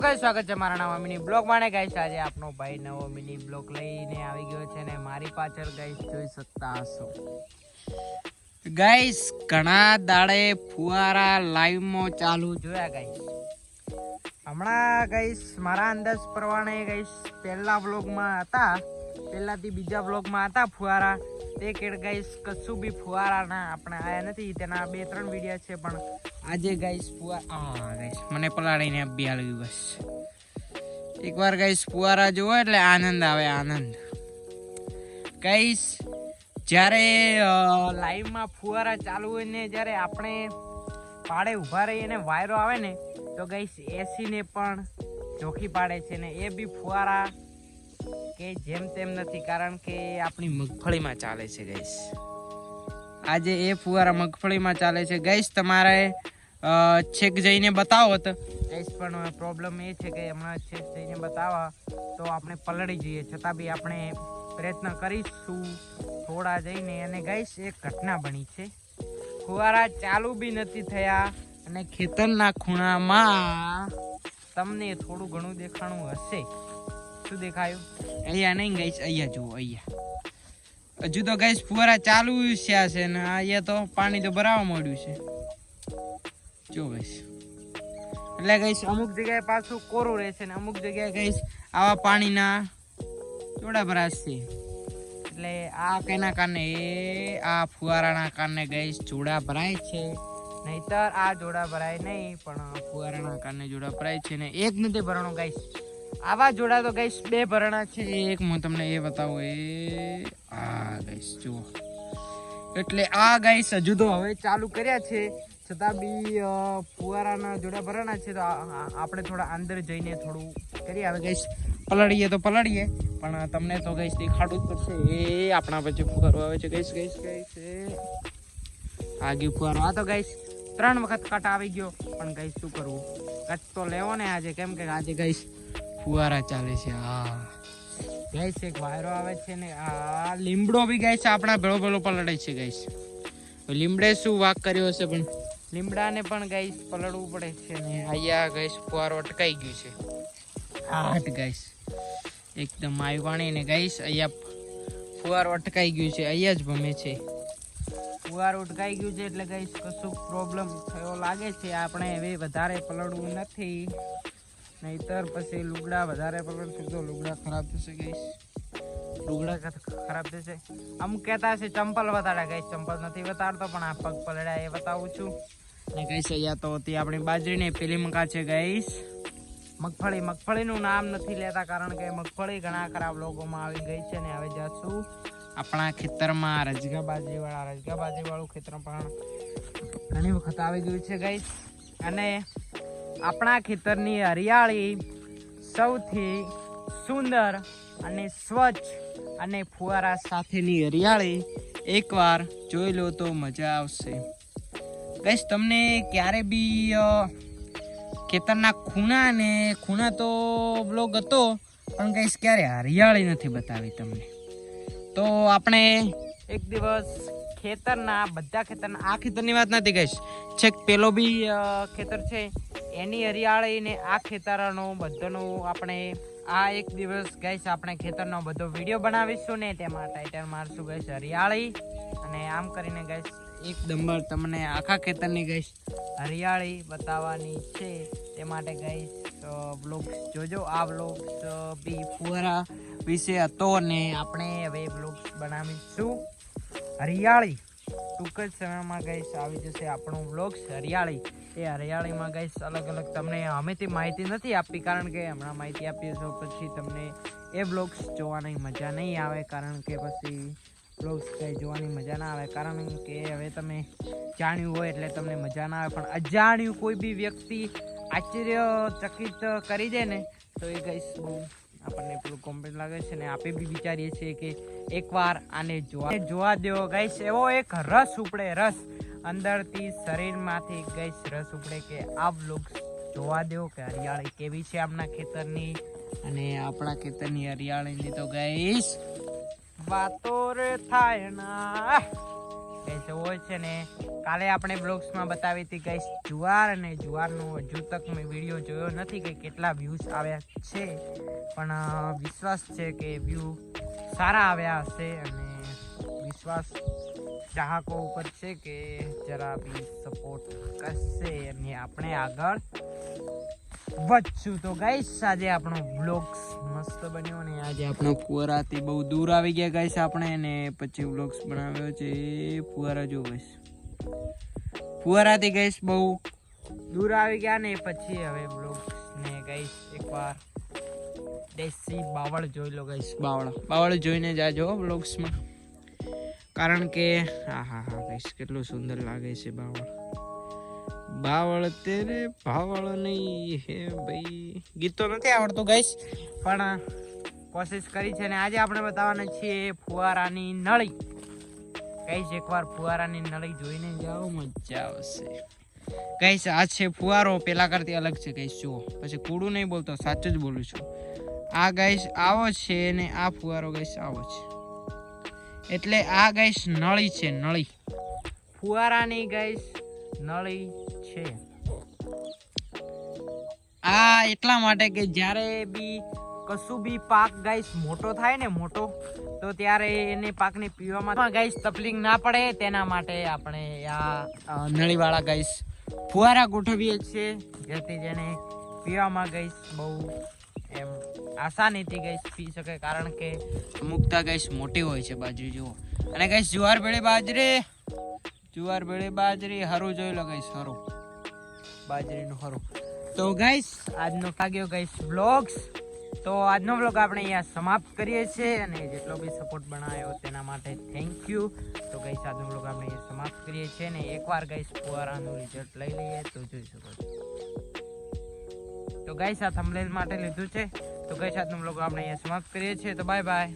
કઈ સ્વાગત છે મારા નવા મિની બ્લોગ માં ગાઈસ। આજે આપનો ભાઈ નવો મિની બ્લોગ લઈને આવી ગયો છે ને મારી પાછળ ગાઈસ જોઈ શકતા હશો ગાઈસ ઘણા દાડે ફુવારા લાઈવ માં ચાલુ જોયા ગાઈસ। હમણાં ગાઈસ મારા અંદાજ પ્રમાણે ગાઈસ પહેલા બ્લોગ માં હતા, પહેલાથી બીજા બ્લોગ માં હતા ફુવારા તે કે ગાઈસ કશું બી ફુવારા ના આપણે આયા નથી। તેના 2-3 વિડિયો છે પણ આજે ગાઈસ ફુવારા ગાઈસ મને પલાળીને બી આવી બસ એકવાર ગાઈસ ફુવારા જોવો એટલે આનંદ આવે આનંદ ગાઈસ। જ્યારે લાઈવ માં ફુવારા ચાલુ હોય ને જ્યારે આપણે પાડે ઊભા રહીએ ને વાયરો આવે ને તો ગાઈસ એસી ને પણ જોખી પાડે છે ને એ બી ફુવારા કે જેમ તેમ નથી, કારણ કે આપણી મગફળીમાં ચાલે છે ગાઈસ। આજે એ ફુવારા મગફળીમાં ચાલે છે ગાઈસ। તમારે છેક જઈને બતાવો તો ગાઈસ પણ પ્રોબ્લેમ એ છે કે હમણાં છેક જઈને બતાવવા તો આપણે પલળી જઈએ, છતાં બી આપણે પ્રયત્ન કરીશું થોડા જઈને। અને ગાઈસ એક ઘટના બની છે, ફુવારા ચાલુ બી નથી થયા અને ખેતરના ખૂણામાં તમને થોડું ઘણું દેખાણું હશે। શું દેખાયું? અહીંયા નહીં ગાઈસ, અહીંયા જુઓ, અહીંયા હજુ તો ગાઈસ ફુવારા ચાલુ છે ને અહીંયા તો પાણી તો ભરાવા માંડ્યું છે જો ગાઈસ। એટલે ગાઈસ અમુક જગ્યાએ પાછું કોરું રહેશે ને અમુક જગ્યાએ ગાઈસ આવા પાણીના જોડા ભરાશે। એટલે આ કેના કારણે આ ફુવારાના કારણે ગાઈસ જોડા ભરાય છે, નહીતર આ જોડા ભરાય નહીં, પણ ફુવારાના કારણે જોડા ભરાય છે ને એક નથી ભરણો ગાઈસ। આવા જોડા તો ગાઈસ 2 ભરણા છે, એક હું તમને એ બતાવું એ આ ગાઈસ જુઓ। એટલે આ ગાઈસ હજુ તો હવે ચાલુ કર્યા છે છતાં બી ફુવારાના જોડા ભરણા છે, તો આપણે થોડા અંદર જઈને થોડું કરીએ। હવે ગાઈસ પલળીએ તો પલળીએ પણ તમને તો ગાઈસ દેખાડવું જ પડશે એ આપણા પછી ફુવારો આવે છે ગાઈસ ગાઈસ ગાઈસ આ ગયું ફુવારો। આ તો ગાઈસ 3 વખત કટ આવી ગયો પણ ગાઈસ શું કરવું, કટ તો લેવો ને આજે, કેમ કે આજે ગાઈસ ફુવારા ચાલે છે। હા ગાઈસ એક વાયરો આવે છે ને આ લીમડો બી ગાઈસ આપણા ભેળો ભેળો પલળે છે ગાઈસ। લીમડે શું વાક કર્યો હશે પણ લીમડાને પણ ગાઈસ પલળવું પડે છે ને અહીંયા ગાઈસ ફુવારો અટકાઈ ગયું છે હાટ ગાઈસ એકદમ આવ્યું પાણી ને ગાઈસ અહીંયા ફુવારો અટકાઈ ગયું છે, અહીંયા જ ભમે છે ફુવારો અટકાઈ ગયું છે એટલે ગાઈસ કશું પ્રોબ્લેમ થયો લાગે છે। આપણે હવે વધારે પલળવું નથી, નહીતર પછી લુગડા વધારે પલળશે તો લુગડા ખરાબ થશે ગાઈસ, લુગડા ખરાબ થશે। અમુક કહેતા હશે ચંપલ બતાડ્યા ગાઈસ, ચંપલ નથી બતાડતો પણ આ પગ પલળ્યા એ બતાવું છું। અને ગાઈસ અહીંયા તો હતી આપણી બાજરીની પેલી મકા છે ગાઈસ મગફળી। મગફળીનું નામ નથી લેતા કારણ કે મગફળી ઘણા ખરાબ લોકોમાં આવી ગઈ છે ને હવે જશું આપણા ખેતરમાં રજગા બાજરીવાળું ખેતર પણ ઘણી વખત આવી ગયું છે ગાઈસ। અને આપણા ખેતરની હરિયાળી સૌથી સુંદર અને સ્વચ્છ અને ફુવારા સાથેની હરિયાળી એકવાર જોઈ લો તો મજા આવશે ગાઈસ। તમને ક્યારે બી ખેતરના ખૂણા તો બ્લોગ હતો પણ ગાઈસ ક્યારે હરિયાળી નથી બતાવી તમને। તો આપણે એક દિવસ ખેતરના બધા ખેતરના આ ખેતરની વાત નથી ગાઈસ, છેક પેલો બી ખેતર છે એની હરિયાળી ને આ ખેતરનો બધાનો આપણે આ એક દિવસ ગાઈસ આપણે ખેતરનો બધો વિડીયો બનાવીશું ને તેમાં ટાઇટલ મારશું ગાઈસ હરિયાળી। અને આમ કરીને ગાઈસ એકદમ તમને આખા ખેતરની ગાઈસ હરિયાળી બતાવવાની છે, તે માટે ગાઈસ બ્લોગ્સ જોજો। આ બ્લોગ્સ બી ફુવારા વિશે હતો ને આપણે હવે બ્લોગ્સ બનાવીશું હરિયાળી ટૂંક જ સમયમાં ગાઈસ આવી જશે આપણો બ્લોગ્સ હરિયાળી। એ હરિયાળીમાં ગાઈસ અલગ અલગ તમને હમેથી માહિતી નથી આપી કારણ કે હમણાં માહિતી આપીએ તો પછી તમને એ બ્લોગ્સ જોવાની મજા નહીં આવે, કારણ કે પછી બ્લોગ્સ કંઈ જોવાની મજા ના આવે કારણ કે હવે તમે જાણ્યું હોય એટલે તમને મજા ના આવે, પણ અજાણ્યું કોઈ બી વ્યક્તિ આશ્ચર્યચકિત કરી દે ને તો એ ગાઈસ બહુ આપણને પેલું કોમ્પ્લેટ લાગે છે ને આપણે બી વિચારીએ છીએ કે એકવાર આને જોવા દો ગાઈસ। એવો એક રસ ઉપડે, રસ અંદરથી શરીરમાંથી ગાઈસ રસ ઉપડે કે આ બ્લોગ્સ જોવા દો કે હરિયાળી કેવી છે આપણા ખેતરની। અને આપણા ખેતરની હરિયાળીની તો ગાઈસ વાતો રે થાય ના ગાઈસ હોય છે ને કાલે આપણે બ્લોગ્સમાં બતાવી હતી ગાઈસ જુવાર, અને જુવારનો હજુ તક મેં વિડીયો જોયો નથી કે કેટલા વ્યૂઝ આવ્યા છે, પણ વિશ્વાસ છે કે વ્યૂ સારા આવ્યા હશે, અને વિશ્વાસ ચાહકો ઉપર છે કે જરા બી સપોર્ટ કરશે અને આપણે આગળ વધશું. તો ગાઈસ આજે આપણો બ્લોગ્સ મસ્ત બન્યો, અને આજે આપણો ફુવારાથી બહુ દૂર આવી ગયા ગાઈસ આપણે, અને પછી બ્લોગ્સ બનાવ્યો છે. ફુવારા જો ગાઈસ, ફુવારાથી ગાઈસ બહુ દૂર આવી ગયા, ને પછી હવે બ્લોગ્સ ને ગાઈસ એકવાર દેશી બાવળ જોઈ લો ગાઈસ. બાવળ જોઈને જાજો બ્લોગ્સમાં, કારણ કે હા ગાઈસ કેટલું સુંદર લાગે છે બાવળ તેરે ભાવળ નહીં હે ભાઈ. ગીત તો નથી આવડતું ગાઈસ, પણ કોશિશ કરી છે. ને આજે આપણે બતાવવાના છીએ ફુવારાની નળી ગાઈસ. એકવાર ફુવારાની નળી જોઈને જાઓ, મજા આવશે ગાઈસ. આ છે ફુવારો, પેલા કરતી અલગ છે ગાઈસ. જુઓ, પછી કૂડું નહીં બોલતો, સાચું જ બોલું છું. આ ગાઈસ આવો છે, ને આ ફુવારો ગાઈસ આવો છે, એટલે આ ગાઈસ નળી છે, નળી ફુવારાની ગાઈસ નળી છે. આ એટલા માટે કે જ્યારે બી કશું બી પાક ગાઈસ મોટો થાય ને, મોટો, તો ત્યારે એને પાકને પીવામાં ગાઈસ તકલીફ ના પડે, તેના માટે આપણે આ નળીવાળા ગાઈસ ફુવારા ગોઠવીએ છીએ, જેથી જેને પીવામાં ગાઈસ બહુ એમ આસાનીથી ગાઈસ પી શકે, કારણ કે મુક્તા ગાઈસ મોટી હોય છે બાજરી. જુઓ, અને ગાઈસ જુવાર ભેળી બાજરી હરું જોઈ લો ગાઈસ, હરું બાજરીનું હરું. તો ગાઈસ આજનો લાગ્યો ગાઈસ બ્લોગ્સ, તો આજનો બ્લોગ આપણે અહીંયા સમાપ્ત કરીએ છીએ, અને જેટલો બી સપોર્ટ બનાવ્યો તેના માટે થેન્ક યુ. તો ગાઈસ આજનો બ્લોગ આપણે અહીંયા સમાપ્ત કરીએ છીએ, ને એકવાર ગાઈસ ફુવારાનું રિઝલ્ટ લઈ લઈએ તો જોઈ શકો છો. તો ગાઈસ આ થંબનેલ માટે લીધું છે. તો ગાઈસ આજનો બ્લોગ આપણે અહીંયા સમાપ્ત કરીએ છીએ. તો બાય બાય.